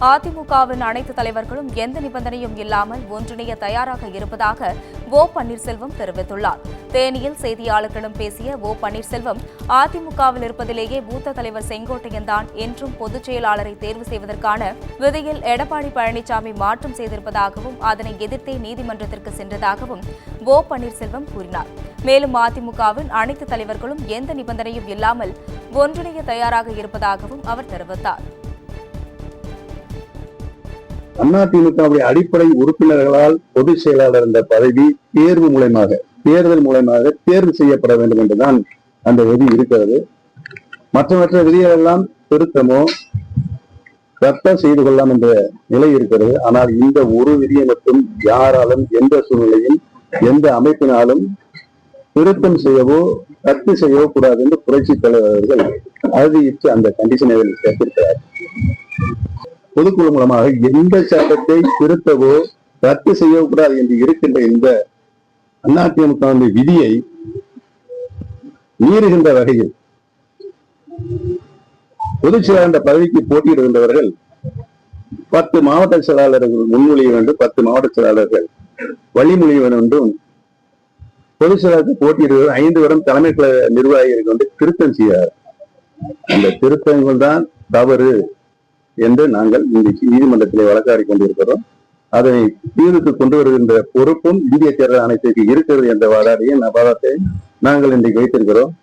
அதிமுகவின் அனைத்து தலைவர்களும் எந்த நிபந்தனையும் இல்லாமல் ஒன்றிணைய தயாராக இருப்பதாக ஓ பன்னீர்செல்வம் தெரிவித்துள்ளார். தேனியில் செய்தியாளர்களிடம் பேசிய ஓ பன்னீர்செல்வம், அதிமுகவில் இருப்பதிலேயே மூத்த தலைவர் செங்கோட்டையன் தான் என்றும் பொதுச் செயலாளரை தேர்வு செய்வதற்கான விதியில் எடப்பாடி பழனிசாமி மாற்றம் செய்திருப்பதாகவும் அதனை எதிர்த்தே நீதிமன்றத்திற்கு சென்றதாகவும் ஓ பன்னீர்செல்வம் கூறினார். மேலும் அதிமுகவின் அனைத்து தலைவர்களும் எந்த நிபந்தனையும் இல்லாமல் ஒன்றிணைய தயாராக இருப்பதாகவும் அவர் தெரிவித்தார். அதிமுகவுடைய அடிப்படை உறுப்பினர்களால் பொதுச் செயலாளர் என்ற பதவி தேர்தல் மூலமாக தேர்வு செய்யப்பட வேண்டும் என்றுதான் அந்த விதி இருக்கிறது. மற்ற விதிகள் எல்லாம் திருத்தமோ ரத்தம் செய்து கொள்ளலாம் என்ற நிலை இருக்கிறது. ஆனால் இந்த ஒரு விதியை மட்டும் யாராலும் எந்த சூழ்நிலையும் எந்த அமைப்பினாலும் திருத்தம் செய்யவோ ரத்து செய்யவோ கூடாது என்று புரட்சி தலைவர்கள் அறுதியிட்டு அந்த கண்டிஷனை சேர்த்திருக்கிறார். பொதுக்குழு மூலமாக எந்த சட்டத்தை திருத்தவோ ரத்து செய்யவோ கூடாது என்று இருக்கின்ற இந்த அதிமுக விதியை மீறுகின்ற வகையில் பொதுச் செயலாளர் பதவிக்கு போட்டியிடுகின்றவர்கள் 10 மாவட்ட செயலாளர்கள் முன்மொழிய வேண்டும், 10 மாவட்ட செயலாளர்கள் வழிமொழிய வேண்டும் என்றும், பொதுச் செயலாளருக்கு போட்டியிடுவது 5 வருடம் தலைமை நிர்வாகிகளுக்கு வந்து திருத்தம் செய்யார். அந்த திருத்தங்கள் தான் தவறு என்று நாங்கள் இன்றைக்கு நீதிமன்றத்திலே வழக்காடி கொண்டிருக்கிறோம். அதனை தீர்வுக்கு கொண்டு வருகின்ற பொறுப்பும் இந்திய தேர்தல் ஆணையத்திற்கு இருக்கிறது என்ற வாதத்தை நாங்கள் இன்றைக்கு வைத்திருக்கிறோம்.